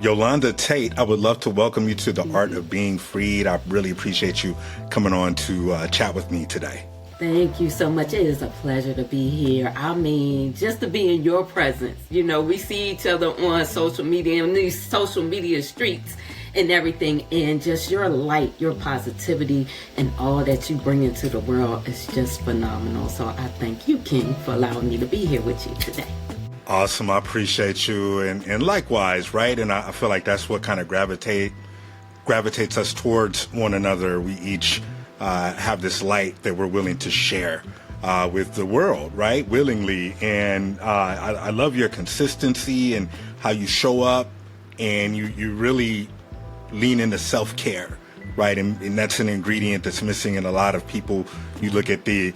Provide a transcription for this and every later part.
Yolanda Tate, I would love to welcome you to the Art of Being Freed. I really appreciate you coming on to chat with me today. Thank you so much. It is a pleasure to be here. I mean, just to be in your presence. You know, we see each other on social media, in these social media streets and everything, and just your light, your positivity, and all that you bring into the world is just phenomenal. So I thank you, King, for allowing me to be here with you today. Awesome. I appreciate you. And likewise, right? And I feel like that's what kind of gravitates us towards one another. We each have this light that we're willing to share with the world, right? Willingly. And I love your consistency and how you show up, and you really lean into self-care, right? And that's an ingredient that's missing in a lot of people. You look at the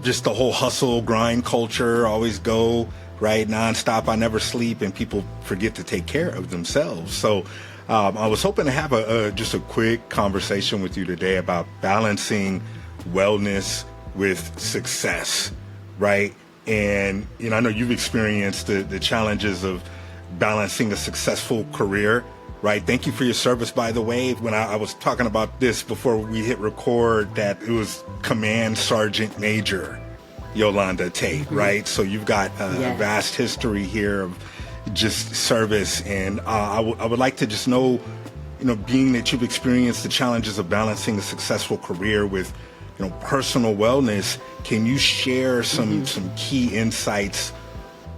just the whole hustle grind culture, always go, right? Nonstop, I never sleep, and people forget to take care of themselves. So I was hoping to have just a quick conversation with you today about balancing wellness with success, right? And, you know, I know you've experienced the challenges of balancing a successful career, right? Thank you for your service, by the way. When I was talking about this before we hit record, that it was Command Sergeant Major Yolanda Tate, right? So you've got a vast history here of just service. And I would like to just know, you know, being that you've experienced the challenges of balancing a successful career with, you know, personal wellness, can you share some key insights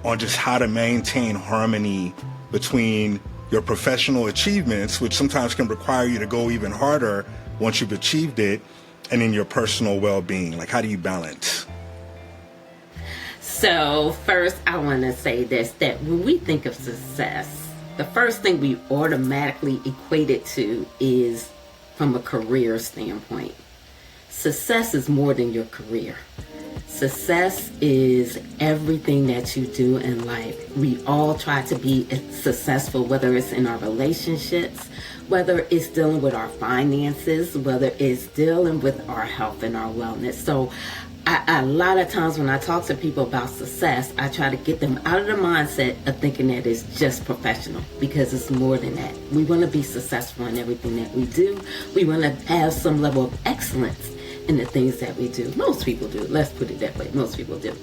on just how to maintain harmony between your professional achievements, which sometimes can require you to go even harder once you've achieved it, and in your personal well-being? Like, how do you balance? So first, I want to say this, that when we think of success, the first thing we automatically equate it to is from a career standpoint. Success is more than your career. Success is everything that you do in life. We all try to be successful, whether it's in our relationships, whether it's dealing with our finances, whether it's dealing with our health and our wellness. So a lot of times when I talk to people about success, I try to get them out of the mindset of thinking that it's just professional, because it's more than that. We want to be successful in everything that we do. We want to have some level of excellence in the things that we do. Most people do. Let's put it that way. Most people do.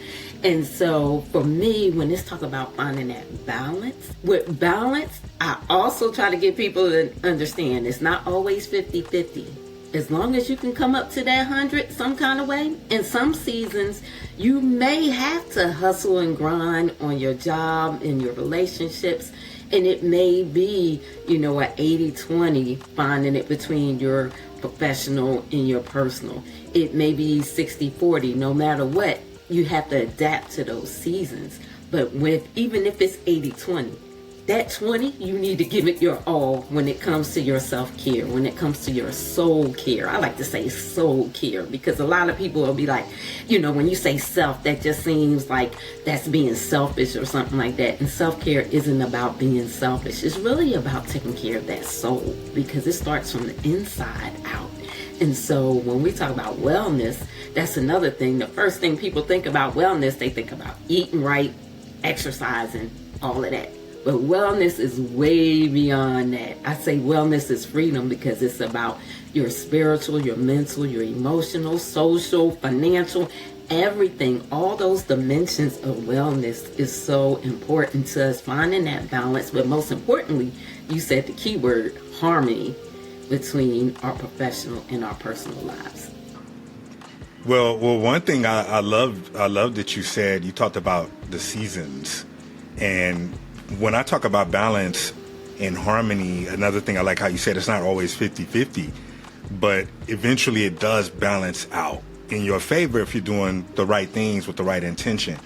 And so for me, when it's talk about finding that balance, with balance, I also try to get people to understand it's not always 50-50. As long as you can come up to that 100 some kind of way, in some seasons, you may have to hustle and grind on your job, in your relationships, and it may be, you know, an 80-20, finding it between your professional and your personal. It may be 60-40. No matter what, you have to adapt to those seasons. But even if it's 80-20, that 20, you need to give it your all when it comes to your self-care, when it comes to your soul care. I like to say soul care, because a lot of people will be like, you know, when you say self, that just seems like that's being selfish or something like that. And self-care isn't about being selfish. It's really about taking care of that soul, because it starts from the inside out. And so when we talk about wellness, that's another thing. The first thing people think about wellness, they think about eating right, exercising, all of that. But wellness is way beyond that. I say wellness is freedom, because it's about your spiritual, your mental, your emotional, social, financial, everything. All those dimensions of wellness is so important to us, finding that balance. But most importantly, you said the key word, harmony, between our professional and our personal lives. Well, one thing I love that you said, you talked about the seasons. And when I talk about balance and harmony, another thing I like how you said it's not always 50-50, but eventually it does balance out in your favor if you're doing the right things with the right intention.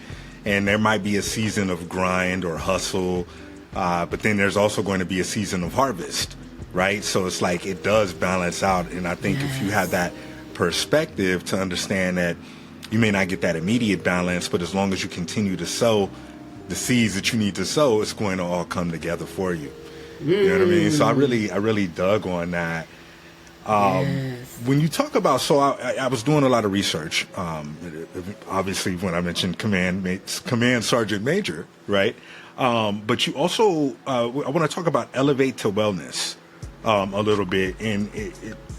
And there might be a season of grind or hustle, but then there's also going to be a season of harvest, right? So it's like it does balance out. And I think if you have that perspective to understand that you may not get that immediate balance, but as long as you continue to sow the seeds that you need to sow, it's going to all come together for you. You know what I mean? So I really dug on that. When you talk about, so I was doing a lot of research. Obviously, when I mentioned Command Sergeant Major, right? But you also, I want to talk about Elevate to Wellness a little bit. And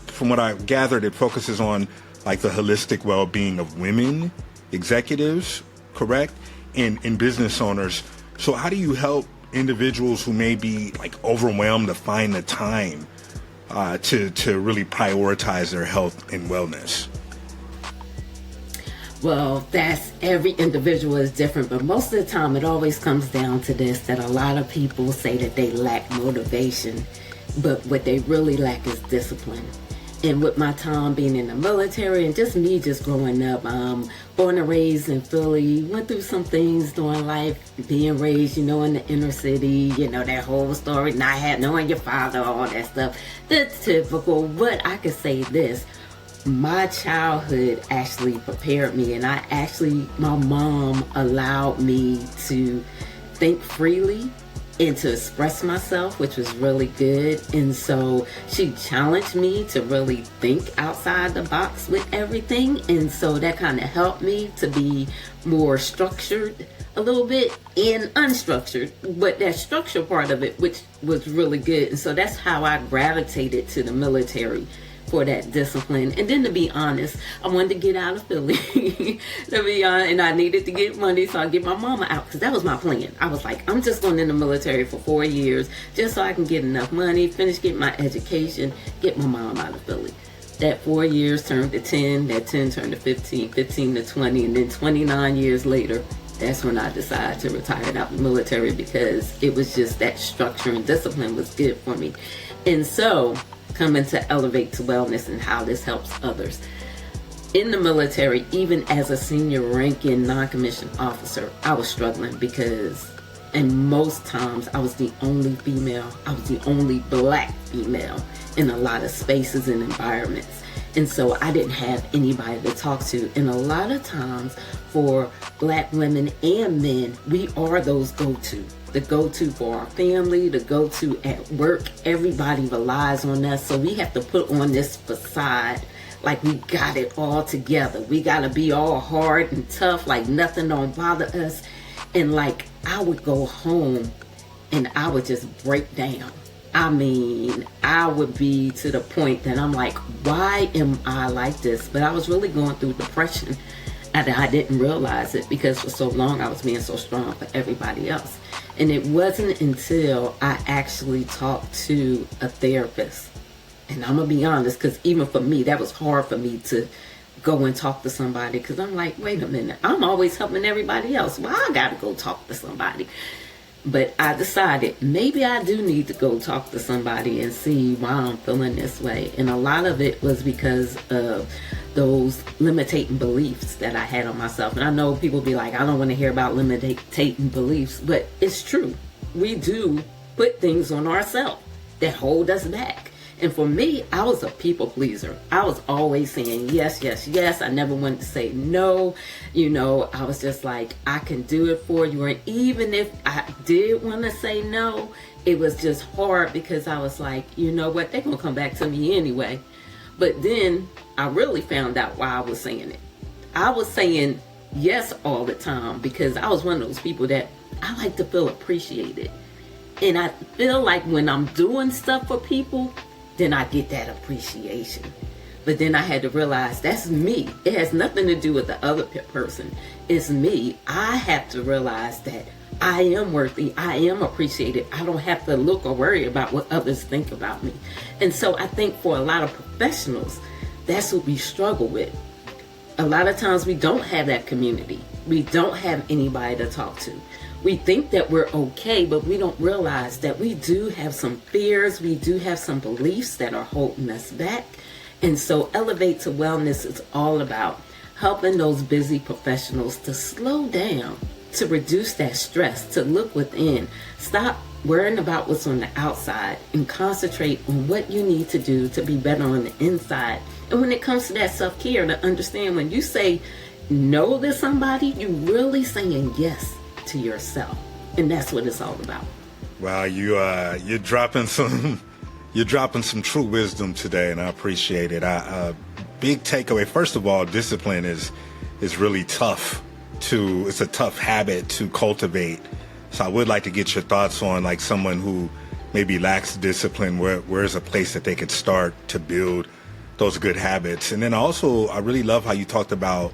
from what I gathered, it focuses on like the holistic well-being of women executives, correct? And business owners. So how do you help individuals who may be like overwhelmed to find the time to really prioritize their health and wellness? Well, that's every individual is different, but most of the time it always comes down to this, that a lot of people say that they lack motivation, but what they really lack is discipline. And with my time being in the military and just me just growing up, born and raised in Philly, went through some things during life, being raised, in the inner city, that whole story, not knowing your father, all that stuff, the typical. But I could say this, my childhood actually prepared me, and my mom allowed me to think freely and to express myself, which was really good. And so she challenged me to really think outside the box with everything. And so that kind of helped me to be more structured a little bit and unstructured, but that structure part of it, which was really good. And so that's how I gravitated to the military, for that discipline. And then to be honest, I wanted to get out of Philly, to be honest, and I needed to get money, so I get my mama out, because that was my plan. I was like, I'm just going in the military for 4 years, just so I can get enough money, finish getting my education, get my mom out of Philly. That 4 years turned to 10, that 10 turned to 15, 15 to 20, and then 29 years later, that's when I decided to retire out of the military, because it was just that structure and discipline was good for me. And so, coming to Elevate to Wellness and how this helps others. In the military, even as a senior ranking non-commissioned officer, I was struggling because, and most times, I was the only female, I was the only black female in a lot of spaces and environments. And so I didn't have anybody to talk to. And a lot of times for black women and men, we are those go-to. The go-to for our family, the go-to at work. Everybody relies on us. So we have to put on this facade like we got it all together. We got to be all hard and tough, like nothing don't bother us. And like I would go home and I would just break down. I mean, I would be to the point that I'm like, why am I like this? But I was really going through depression, and I didn't realize it because for so long I was being so strong for everybody else. And it wasn't until I actually talked to a therapist, and I'm going to be honest, because even for me, that was hard for me to go and talk to somebody, because I'm like, wait a minute, I'm always helping everybody else. Why I got to go talk to somebody? But I decided maybe I do need to go talk to somebody and see why I'm feeling this way. And a lot of it was because of those limiting beliefs that I had on myself. And I know people be like, I don't want to hear about limiting beliefs, but it's true. We do put things on ourselves that hold us back. And for me, I was a people pleaser. I was always saying yes, yes, yes. I never wanted to say no. I was just like, I can do it for you. And even if I did want to say no, it was just hard because I was like, you know what? They're going to come back to me anyway. But then I really found out why I was saying it. I was saying yes all the time because I was one of those people that I like to feel appreciated. And I feel like when I'm doing stuff for people, then I get that appreciation. But then I had to realize that's me. It has nothing to do with the other person. It's me. I have to realize that I am worthy. I am appreciated. I don't have to look or worry about what others think about me. And so I think for a lot of professionals, that's what we struggle with. A lot of times we don't have that community. We don't have anybody to talk to. We think that we're okay, but we don't realize that we do have some fears. We do have some beliefs that are holding us back. And so Elevate to Wellness is all about helping those busy professionals to slow down, to reduce that stress, to look within, stop worrying about what's on the outside and concentrate on what you need to do to be better on the inside. And when it comes to that self-care, to understand when you say no to somebody, you're really saying yes to yourself, and that's what it's all about. Wow, you're dropping some true wisdom today, and I appreciate it. Big takeaway. First of all, discipline is really tough. It's a tough habit to cultivate So I would like to get your thoughts on like someone who maybe lacks discipline, where's a place that they could start to build those good habits. And then also, I really love how you talked about,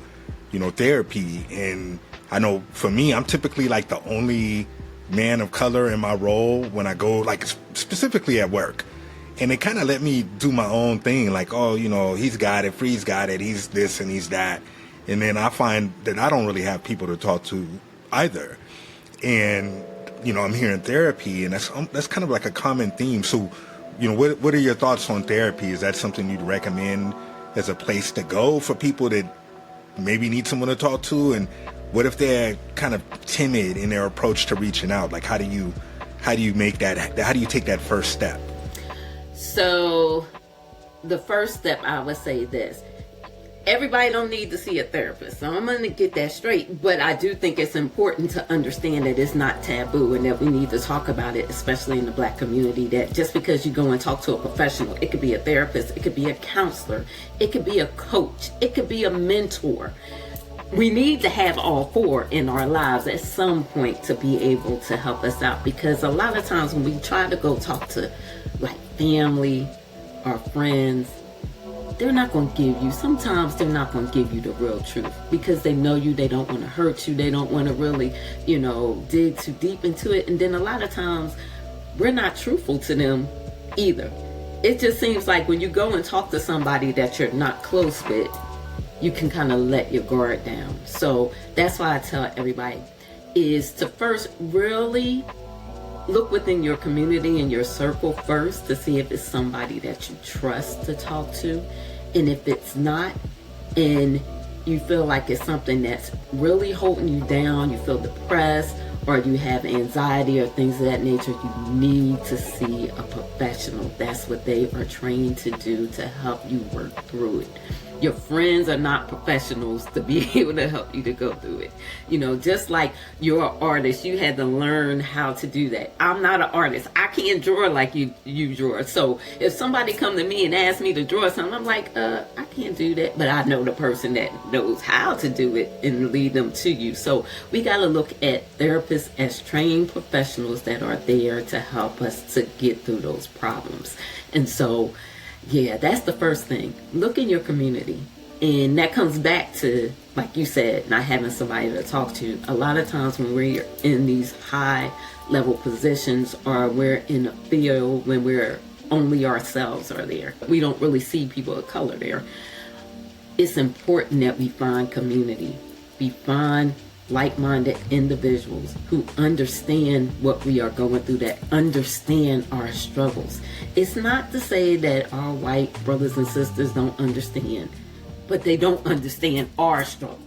therapy. And I know for me, I'm typically like the only man of color in my role when I go, like specifically at work. And it kind of let me do my own thing, like, oh, he's got it, Free's got it, he's this and he's that. And then I find that I don't really have people to talk to either. And, I'm here in therapy, and that's kind of like a common theme. So, what are your thoughts on therapy? Is that something you'd recommend as a place to go for people that maybe need someone to talk to? And what if they're kind of timid in their approach to reaching out? Like, how do you make that, how do you take that first step? So the first step, I would say this. Everybody don't need to see a therapist. So I'm going to get that straight. But I do think it's important to understand that it's not taboo and that we need to talk about it, especially in the Black community, that just because you go and talk to a professional, it could be a therapist, it could be a counselor, it could be a coach, it could be a mentor. We need to have all four in our lives at some point to be able to help us out, because a lot of times when we try to go talk to like family or friends, they're not going to give you, sometimes they're not going to give you the real truth because they know you, they don't want to hurt you, they don't want to really, dig too deep into it. And then a lot of times we're not truthful to them either. It just seems like when you go and talk to somebody that you're not close with, you can kind of let your guard down. So that's why I tell everybody is to first really look within your community and your circle first to see if it's somebody that you trust to talk to. And if it's not, and you feel like it's something that's really holding you down, you feel depressed, or you have anxiety or things of that nature, you need to see a professional. That's what they are trained to do to help you work through it. Your friends are not professionals to be able to help you to go through it. Just like you're an artist, you had to learn how to do that. I'm not an artist. I can't draw like you draw. So if somebody come to me and ask me to draw something, I'm like, I can't do that. But I know the person that knows how to do it and lead them to you. So we got to look at therapists as trained professionals that are there to help us to get through those problems. And so, yeah, that's the first thing. Look in your community. And that comes back to, like you said, not having somebody to talk to. A lot of times when we're in these high level positions or we're in a field when we're only ourselves are there, we don't really see people of color there. It's important that we find community. We find like-minded individuals who understand what we are going through, that understand our struggles. It's not to say that our white brothers and sisters don't understand, but they don't understand our struggle.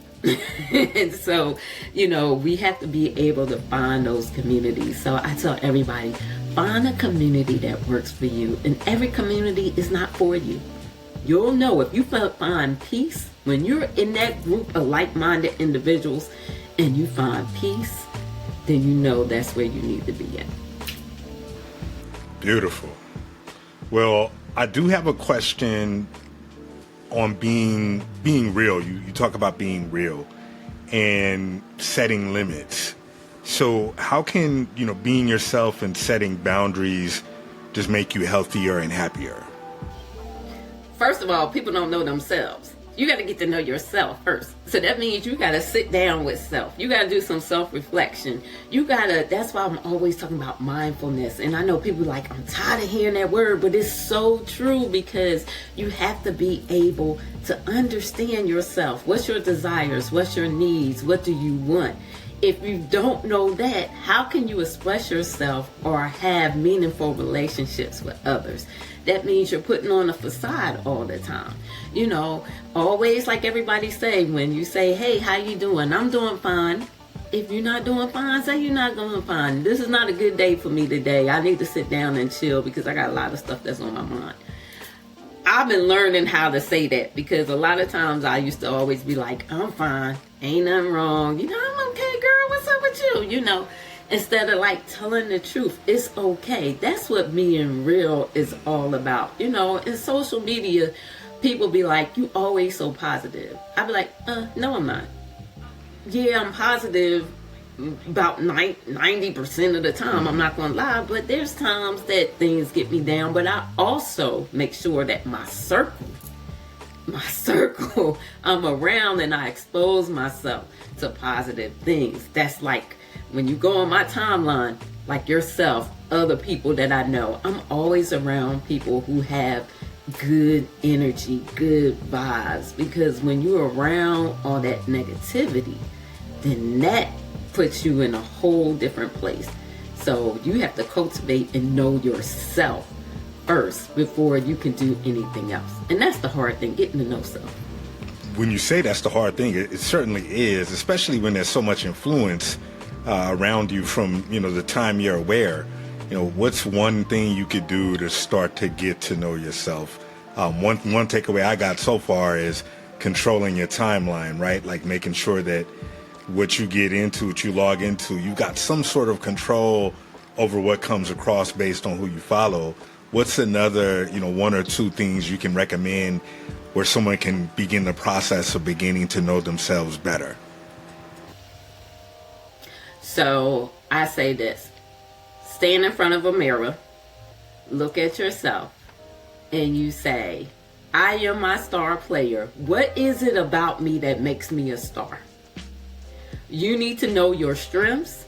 And so, we have to be able to find those communities. So I tell everybody, find a community that works for you. And every community is not for you. You'll know if you find peace when you're in that group of like-minded individuals and you find peace, then that's where you need to be at. Beautiful. Well, I do have a question on being real. You talk about being real and setting limits. So how can, being yourself and setting boundaries just make you healthier and happier? First of all, people don't know themselves. You got to get to know yourself first. So that means you got to sit down with self. You got to do some self-reflection. That's why I'm always talking about mindfulness. And I know people are like, I'm tired of hearing that word, but it's so true because you have to be able to understand yourself. What's your desires? What's your needs? What do you want? If you don't know that, how can you express yourself or have meaningful relationships with others? That means you're putting on a facade all the time. Always, like everybody say, when you say, hey, how you doing? I'm doing fine. If you're not doing fine, say you're not doing fine. This is not a good day for me today. I need to sit down and chill because I got a lot of stuff that's on my mind. I've been learning how to say that because a lot of times I used to always be like, I'm fine. Ain't nothing wrong. I'm okay, girl. What's up with you? Instead of like telling the truth, it's okay. That's what being real is all about. In social media, people be like, you always so positive. I be like, no, I'm not. Yeah, I'm positive about 90% of the time, I'm not going to lie, but there's times that things get me down. But I also make sure that my circle I'm around, and I expose myself to positive things. That's like when you go on my timeline, like yourself, other people that I know, I'm always around people who have good energy, good vibes, because when you're around all that negativity, then that puts you in a whole different place. So you have to cultivate and know yourself first before you can do anything else. And that's the hard thing, getting to know self. When you say that's the hard thing, it certainly is, especially when there's so much influence around you from, the time you're aware. What's one thing you could do to start to get to know yourself? One takeaway I got so far is controlling your timeline, right? Like making sure that what you get into, what you log into, you've got some sort of control over what comes across based on who you follow. What's another, one or two things you can recommend where someone can begin the process of beginning to know themselves better? So I say this: stand in front of a mirror, look at yourself, and you say, I am my star player. What is it about me that makes me a star? You need to know your strengths,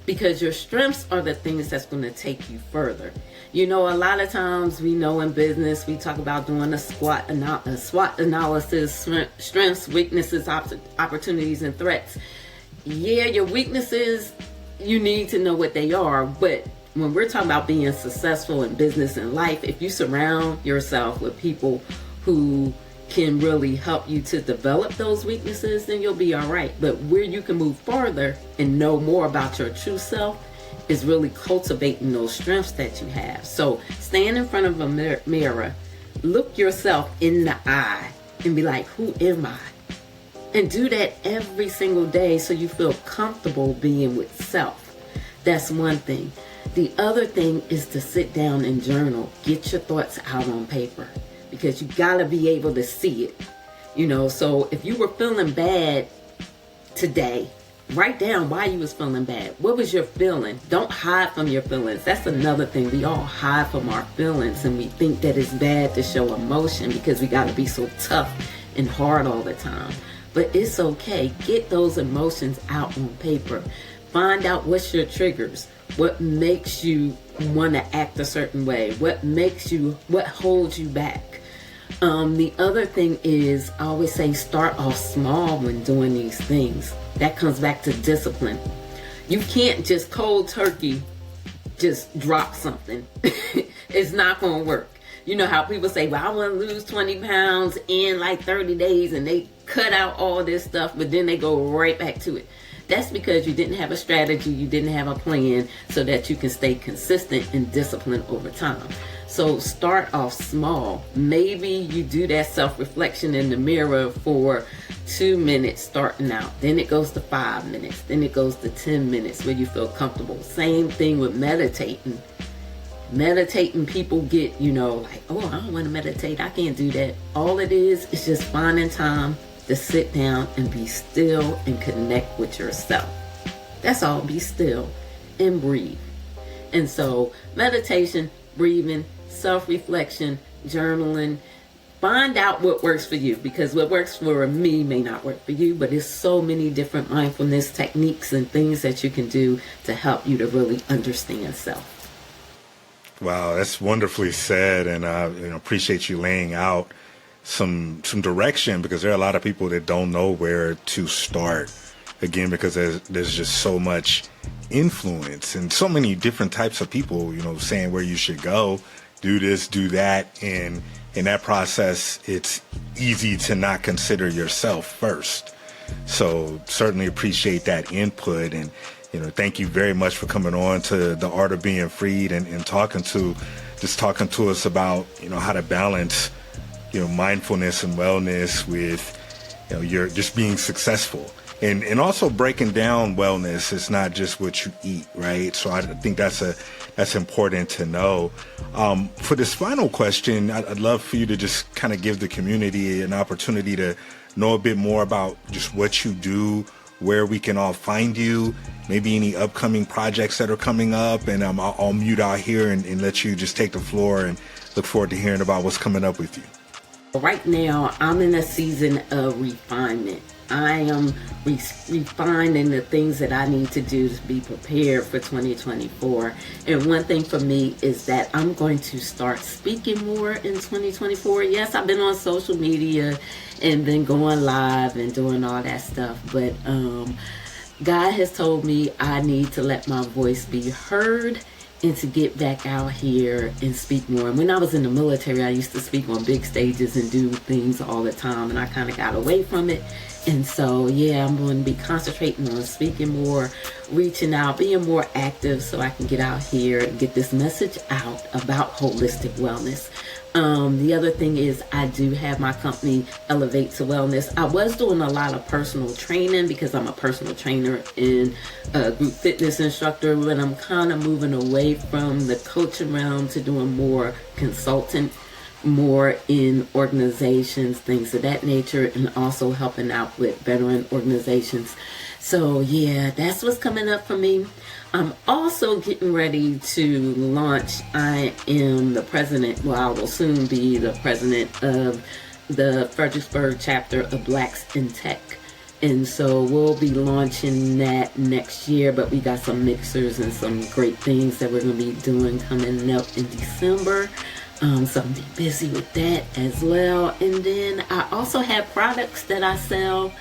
because your strengths are the things that's going to take you further. A lot of times we know in business, we talk about doing a SWOT analysis, strengths, weaknesses, opportunities, and threats. Yeah, your weaknesses, you need to know what they are. But when we're talking about being successful in business and life, if you surround yourself with people who can really help you to develop those weaknesses, then you'll be all right. But where you can move farther and know more about your true self is really cultivating those strengths that you have. So stand in front of a mirror, look yourself in the eye, and be like, who am I? And do that every single day so you feel comfortable being with self. That's one thing. The other thing is to sit down and journal. Get your thoughts out on paper, because you gotta be able to see it. So if you were feeling bad today, write down why you was feeling bad. What was your feeling? Don't hide from your feelings. That's another thing. We all hide from our feelings, and we think that it's bad to show emotion because we gotta be so tough and hard all the time. But it's okay. Get those emotions out on paper. Find out what's your triggers. What makes you want to act a certain way? What holds you back? The other thing is, I always say, start off small when doing these things. That comes back to discipline. You can't just cold turkey just drop something. It's not going to work. You know how people say, well, I want to lose 20 pounds in like 30 days, and they cut out all this stuff, but then they go right back to it. That's because you didn't have a strategy, you didn't have a plan so that you can stay consistent and disciplined over time. So start off small. Maybe you do that self-reflection in the mirror for 2 minutes starting out. Then it goes to 5 minutes. Then it goes to 10 minutes where you feel comfortable. Same thing with meditating. Meditating, people get, like, oh, I don't want to meditate. I can't do that. All it is just finding time to sit down and be still and connect with yourself. That's all. Be still and breathe. And so meditation, breathing, self-reflection, journaling, find out what works for you, because what works for me may not work for you, but there's so many different mindfulness techniques and things that you can do to help you to really understand self. Wow, that's wonderfully said, and I appreciate you laying out some direction, because there are a lot of people that don't know where to start. Again, because there's just so much influence and so many different types of people, saying where you should go, do this, do that, and in that process, it's easy to not consider yourself first. So certainly appreciate that input, and thank you very much for coming on to The Art of Being Freed and talking to us about how to balance mindfulness and wellness with you're just being successful, and also breaking down wellness. It's not just what you eat, right? So I think that's important to know. For this final question, I'd love for you to just kind of give the community an opportunity to know a bit more about just what you do, where we can all find you, maybe any upcoming projects that are coming up, and I'll mute out here and let you just take the floor, and look forward to hearing about what's coming up with you. Right now, I'm in a season of refinement. I am refining the things that I need to do to be prepared for 2024. And one thing for me is that I'm going to start speaking more in 2024. Yes, I've been on social media and been going live and doing all that stuff. But God has told me I need to let my voice be heard and to get back out here and speak more. And when I was in the military, I used to speak on big stages and do things all the time, and I kind of got away from it. And so, yeah, I'm going to be concentrating on speaking more, reaching out, being more active so I can get out here and get this message out about holistic wellness. The other thing is I do have my company, Elevate to Wellness. I was doing a lot of personal training because I'm a personal trainer and a group fitness instructor, but I'm kind of moving away from the coaching realm to doing more consultant, more in organizations, things of that nature, and also helping out with veteran organizations. So yeah, that's what's coming up for me. I'm also getting ready to launch. I am the president, well, I will soon be the president of the Fredericksburg chapter of Blacks in Tech. And so we'll be launching that next year, but we got some mixers and some great things that we're going to be doing coming up in December. So I'm going to be busy with that as well. And then I also have products that I sell.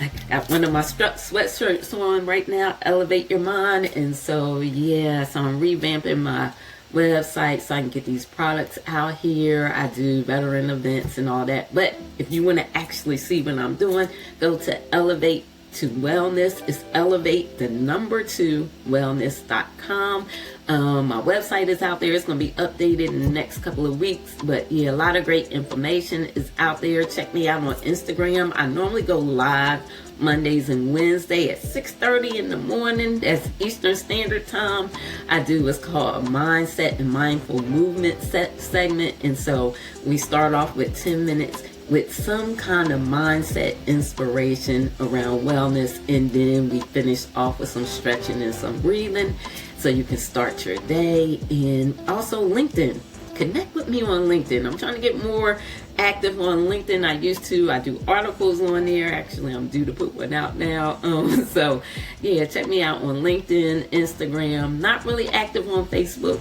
I got one of my sweatshirts on right now, Elevate Your Mind. And so, yeah, so I'm revamping my website so I can get these products out here. I do veteran events and all that. But if you want to actually see what I'm doing, go to Elevate to Wellness. It's Elevate, the number 2, wellness.com. My website is out there. It's going to be updated in the next couple of weeks. But yeah, a lot of great information is out there. Check me out on Instagram. I normally go live Mondays and Wednesday at 6:30 in the morning. That's Eastern Standard Time. I do what's called a mindset and mindful movement segment. And so we start off with 10 minutes with some kind of mindset inspiration around wellness, and then we finish off with some stretching and some breathing so you can start your day. And also LinkedIn. Connect with me on LinkedIn. I'm trying to get more active on LinkedIn. I do articles on there. Actually, I'm due to put one out now. So yeah, check me out on LinkedIn, Instagram. Not really active on Facebook,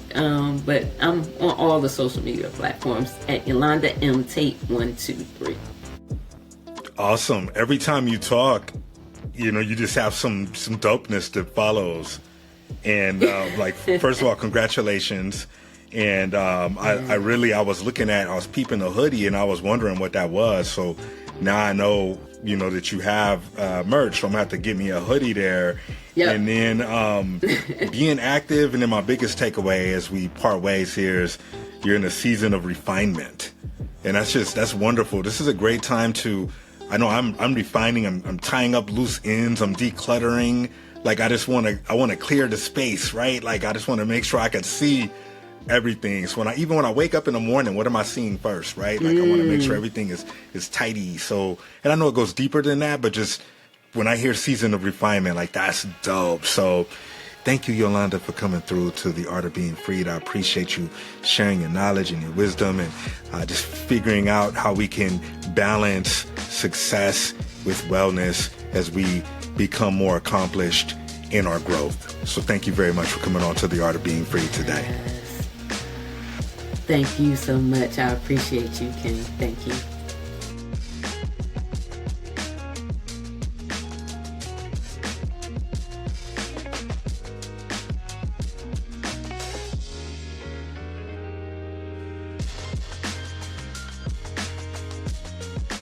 but I'm on all the social media platforms at Yolanda M. Tate 123. Awesome. Every time you talk, you just have some dopeness that follows. And first of all, congratulations. And I was peeping the hoodie and I was wondering what that was. So now I know, that you have merch. So I'm going to have to get me a hoodie there. Yep. And then being active. And then my biggest takeaway as we part ways here is you're in a season of refinement. And that's wonderful. This is a great time I'm refining. I'm tying up loose ends. I'm decluttering. I want to clear the space, right? I just want to make sure I can see everything. So when I wake up in the morning, what am I seeing first, right? I want to make sure everything is tidy. So, and I know it goes deeper than that, but just when I hear season of refinement, that's dope. So thank you, Yolanda, for coming through to the Art of Being Freed. I appreciate you sharing your knowledge and your wisdom and just figuring out how we can balance success with wellness as we become more accomplished in our growth. So thank you very much for coming on to the Art of Being Freed today. Thank you so much. I appreciate you, Ken. Thank you.